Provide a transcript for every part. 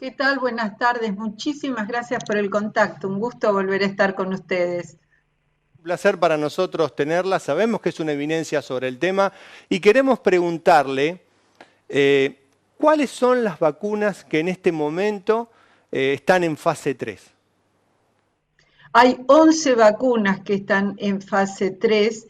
¿Qué tal? Buenas tardes. Muchísimas gracias por el contacto. Un gusto volver a estar con ustedes. Un placer para nosotros tenerla. Sabemos que es una eminencia sobre el tema y queremos preguntarle cuáles son las vacunas que en este momento están en fase 3. Hay 11 vacunas que están en fase 3,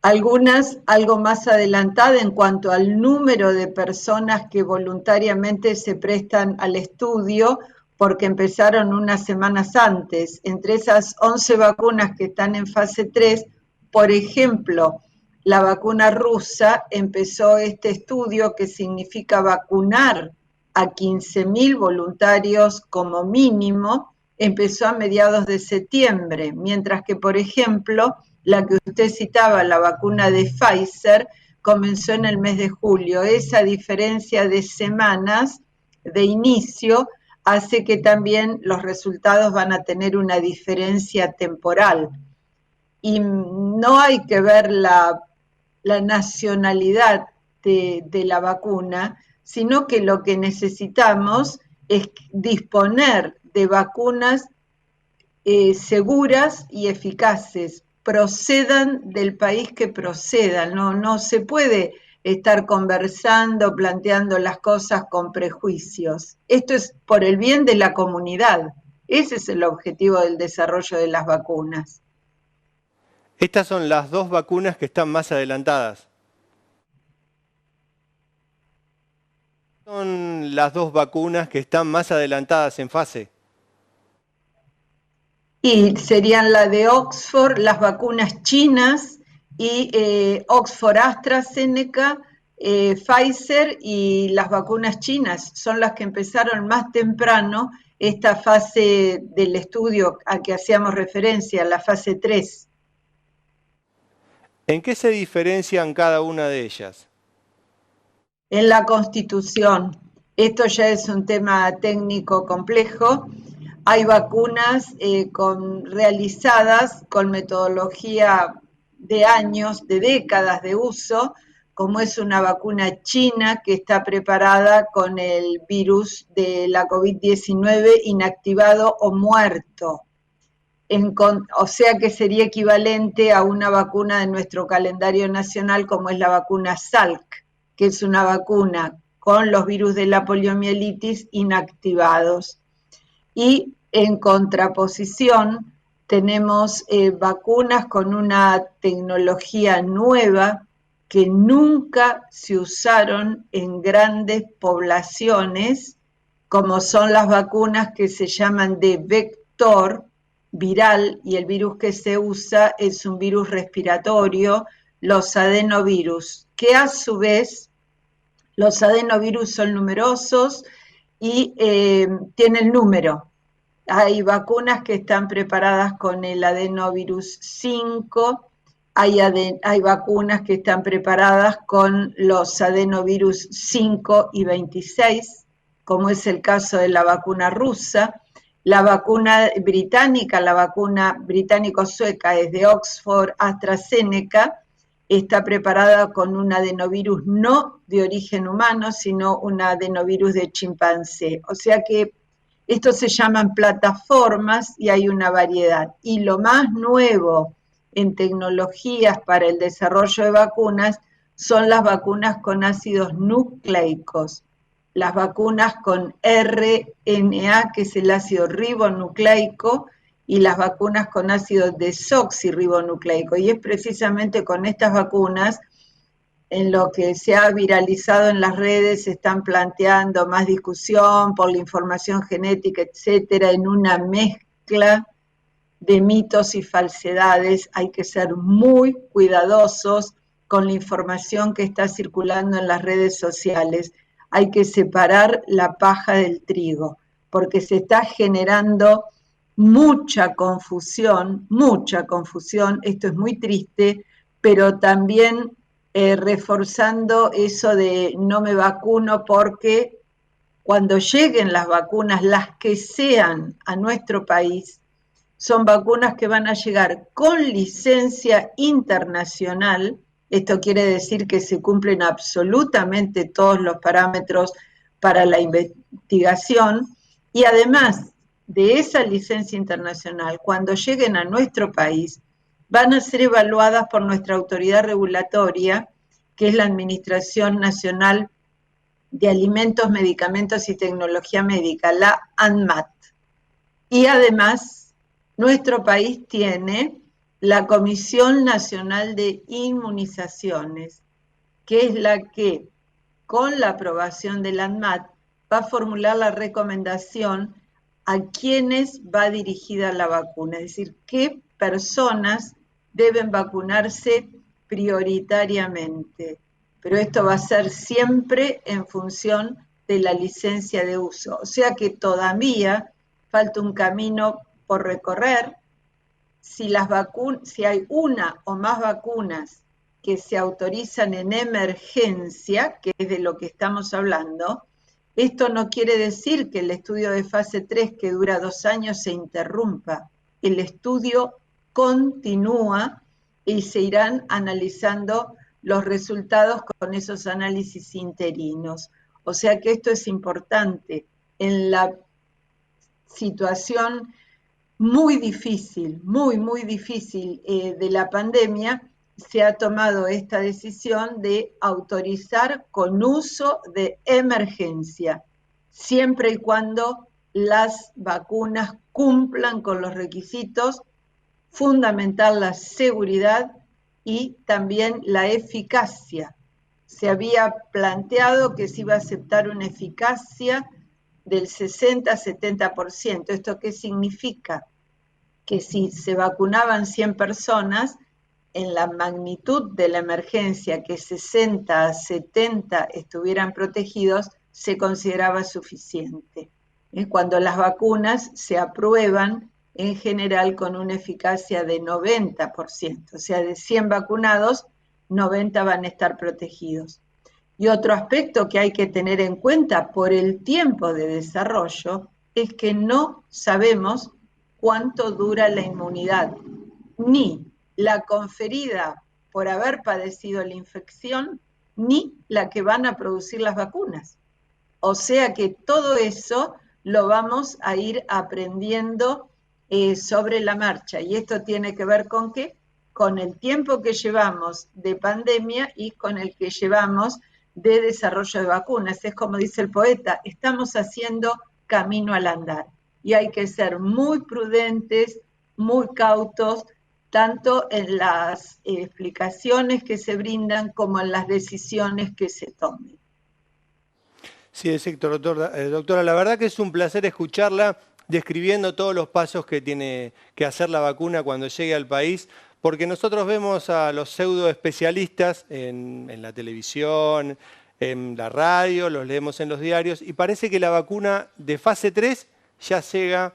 algunas algo más adelantadas en cuanto al número de personas que voluntariamente se prestan al estudio, porque empezaron unas semanas antes. Entre esas 11 vacunas que están en fase 3, por ejemplo, la vacuna rusa empezó este estudio que significa vacunar a 15.000 voluntarios como mínimo. Empezó a mediados de septiembre, mientras que, por ejemplo, la que usted citaba, la vacuna de Pfizer, comenzó en el mes de julio. Esa diferencia de semanas de inicio hace que también los resultados van a tener una diferencia temporal. Y no hay que ver la nacionalidad de la vacuna, sino que lo que necesitamos es disponer de vacunas seguras y eficaces, procedan del país que procedan. No se puede estar conversando, planteando las cosas con prejuicios. Esto es por el bien de la comunidad. Ese es el objetivo del desarrollo de las vacunas. Estas son las dos vacunas que están más adelantadas. Son las dos vacunas que están más adelantadas en fase. Y serían la de Oxford, las vacunas chinas y Oxford AstraZeneca, Pfizer y las vacunas chinas son las que empezaron más temprano esta fase del estudio a que hacíamos referencia, la fase 3. ¿En qué se diferencian cada una de ellas? En la Constitución. Esto ya es un tema técnico complejo. Hay vacunas realizadas con metodología de años, de décadas de uso, como es una vacuna china que está preparada con el virus de la COVID-19 inactivado o muerto. O sea que sería equivalente a una vacuna de nuestro calendario nacional como es la vacuna Salk, que es una vacuna con los virus de la poliomielitis inactivados. Y en contraposición tenemos vacunas con una tecnología nueva que nunca se usaron en grandes poblaciones, como son las vacunas que se llaman de vector viral, y el virus que se usa es un virus respiratorio, los adenovirus, que a su vez los adenovirus son numerosos y tienen número. Hay vacunas que están preparadas con el adenovirus 5, hay vacunas que están preparadas con los adenovirus 5 y 26, como es el caso de la vacuna rusa. La vacuna británica, la vacuna británico-sueca es de Oxford AstraZeneca, está preparada con un adenovirus no de origen humano, sino un adenovirus de chimpancé. O sea que estos se llaman plataformas y hay una variedad. Y lo más nuevo en tecnologías para el desarrollo de vacunas son las vacunas con ácidos nucleicos, las vacunas con RNA, que es el ácido ribonucleico, y las vacunas con ácido desoxirribonucleico. Y es precisamente con estas vacunas en lo que se ha viralizado en las redes, se están planteando más discusión por la información genética, etcétera, en una mezcla de mitos y falsedades. Hay que ser muy cuidadosos con la información que está circulando en las redes sociales. Hay que separar la paja del trigo, porque se está generando mucha confusión, esto es muy triste, pero también reforzando eso de no me vacuno porque cuando lleguen las vacunas, las que sean a nuestro país, son vacunas que van a llegar con licencia internacional. Esto quiere decir que se cumplen absolutamente todos los parámetros para la investigación Y además de esa licencia internacional, cuando lleguen a nuestro país, van a ser evaluadas por nuestra autoridad regulatoria, que es la Administración Nacional de Alimentos, Medicamentos y Tecnología Médica, la ANMAT. Y además, nuestro país tiene la Comisión Nacional de Inmunizaciones, que es la que, con la aprobación de la ANMAT, va a formular la recomendación a quienes va dirigida la vacuna, es decir, qué personas deben vacunarse prioritariamente. Pero esto va a ser siempre en función de la licencia de uso. O sea que todavía falta un camino por recorrer. Si hay una o más vacunas que se autorizan en emergencia, que es de lo que estamos hablando, esto no quiere decir que el estudio de fase 3, que dura 2 años, se interrumpa. El estudio continúa y se irán analizando los resultados con esos análisis interinos. O sea que esto es importante. En la situación muy difícil, muy difícil de la pandemia, se ha tomado esta decisión de autorizar con uso de emergencia, siempre y cuando las vacunas cumplan con los requisitos, fundamental la seguridad y también la eficacia. Se había planteado que se iba a aceptar una eficacia del 60-70%. ¿Esto qué significa? Que si se vacunaban 100 personas, en la magnitud de la emergencia, que 60 a 70 estuvieran protegidos, se consideraba suficiente. Cuando las vacunas se aprueban en general con una eficacia de 90%, o sea, de 100 vacunados, 90 van a estar protegidos. Y otro aspecto que hay que tener en cuenta por el tiempo de desarrollo es que no sabemos cuánto dura la inmunidad, ni la conferida por haber padecido la infección, ni la que van a producir las vacunas. O sea que todo eso lo vamos a ir aprendiendo sobre la marcha. Y esto tiene que ver con qué? Con el tiempo que llevamos de pandemia y con el que llevamos de desarrollo de vacunas. Es como dice el poeta, estamos haciendo camino al andar. Y hay que ser muy prudentes, muy cautos, tanto en las explicaciones que se brindan como en las decisiones que se tomen. Sí, exacto, doctora. La verdad que es un placer escucharla describiendo todos los pasos que tiene que hacer la vacuna cuando llegue al país, porque nosotros vemos a los pseudo especialistas en la televisión, en la radio, los leemos en los diarios, y parece que la vacuna de fase 3 ya llega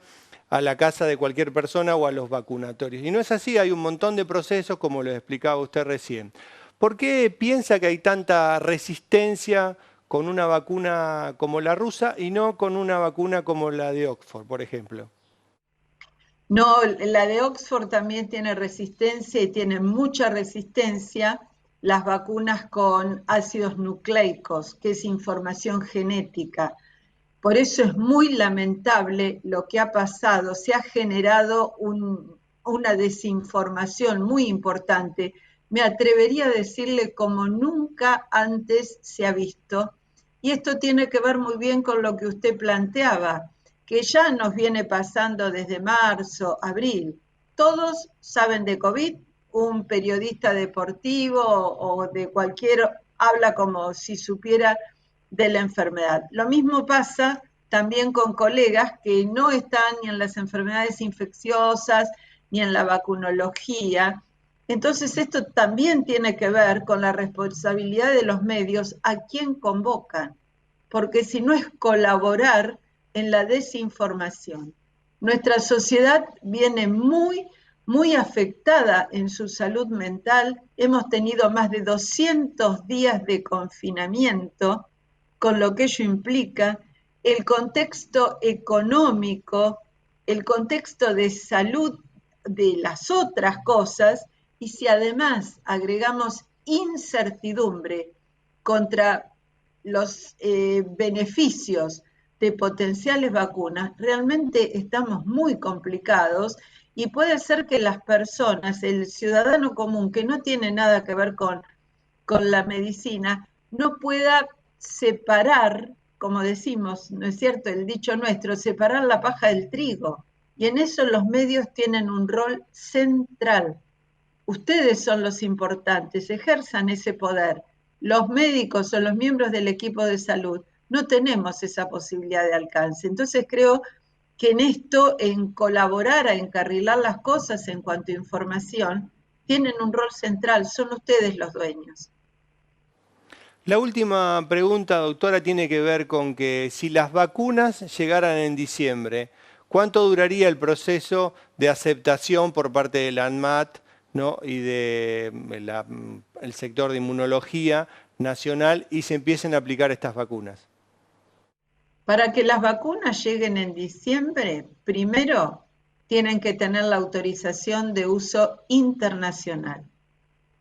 a la casa de cualquier persona o a los vacunatorios. Y no es así, hay un montón de procesos, como lo explicaba usted recién. ¿Por qué piensa que hay tanta resistencia con una vacuna como la rusa y no con una vacuna como la de Oxford, por ejemplo? No, la de Oxford también tiene resistencia y tiene mucha resistencia las vacunas con ácidos nucleicos, que es información genética. Por eso es muy lamentable lo que ha pasado. Se ha generado una desinformación muy importante. Me atrevería a decirle como nunca antes se ha visto. Y esto tiene que ver muy bien con lo que usted planteaba, que ya nos viene pasando desde marzo, abril. Todos saben de COVID, un periodista deportivo o de cualquier habla como si supiera de la enfermedad. Lo mismo pasa también con colegas que no están ni en las enfermedades infecciosas ni en la vacunología. Entonces esto también tiene que ver con la responsabilidad de los medios a quién convocan, porque si no es colaborar en la desinformación. Nuestra sociedad viene muy afectada en su salud mental. Hemos tenido más de 200 días de confinamiento, con lo que ello implica, el contexto económico, el contexto de salud de las otras cosas, y si además agregamos incertidumbre contra los beneficios de potenciales vacunas, realmente estamos muy complicados y puede ser que las personas, el ciudadano común que no tiene nada que ver con la medicina, no pueda separar, como decimos, ¿no es cierto? El dicho nuestro, separar la paja del trigo. Y en eso los medios tienen un rol central. Ustedes son los importantes, ejerzan ese poder. Los médicos o los miembros del equipo de salud no tenemos esa posibilidad de alcance. Entonces creo que en esto, en colaborar a encarrilar las cosas en cuanto a información, tienen un rol central, son ustedes los dueños. La última pregunta, doctora, tiene que ver con que si las vacunas llegaran en diciembre, ¿cuánto duraría el proceso de aceptación por parte de la ANMAT, ¿no? y del sector de inmunología nacional y se empiecen a aplicar estas vacunas? Para que las vacunas lleguen en diciembre, primero tienen que tener la autorización de uso internacional.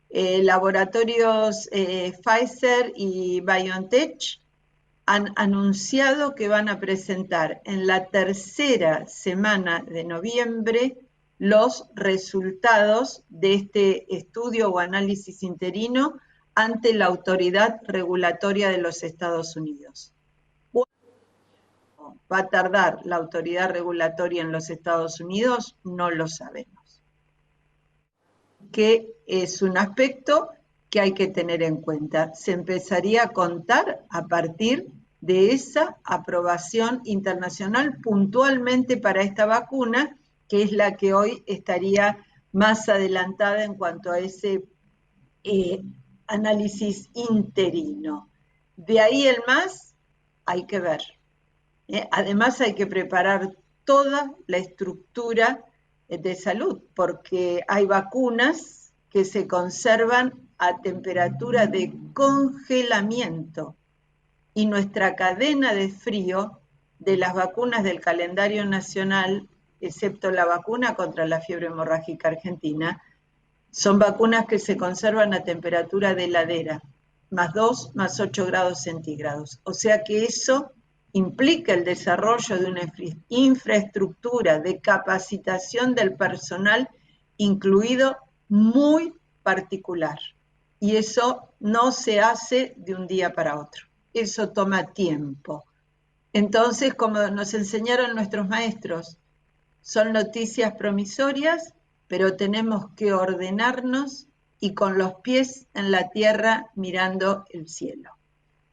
Laboratorios Pfizer y BioNTech han anunciado que van a presentar en la tercera semana de noviembre los resultados de este estudio o análisis interino ante la autoridad regulatoria de los Estados Unidos. ¿Cuánto va a tardar la autoridad regulatoria en los Estados Unidos? No lo sabemos. Que es un aspecto que hay que tener en cuenta. Se empezaría a contar a partir de esa aprobación internacional puntualmente para esta vacuna, que es la que hoy estaría más adelantada en cuanto a ese análisis interino. De ahí el más, hay que ver. Además hay que preparar toda la estructura de salud, porque hay vacunas que se conservan a temperatura de congelamiento y nuestra cadena de frío de las vacunas del calendario nacional, excepto la vacuna contra la fiebre hemorrágica argentina, son vacunas que se conservan a temperatura de heladera, +2, +8 grados centígrados. O sea que eso implica el desarrollo de una infraestructura de capacitación del personal incluido muy particular. Y eso no se hace de un día para otro. Eso toma tiempo. Entonces, como nos enseñaron nuestros maestros, son noticias promisorias, pero tenemos que ordenarnos y con los pies en la tierra mirando el cielo.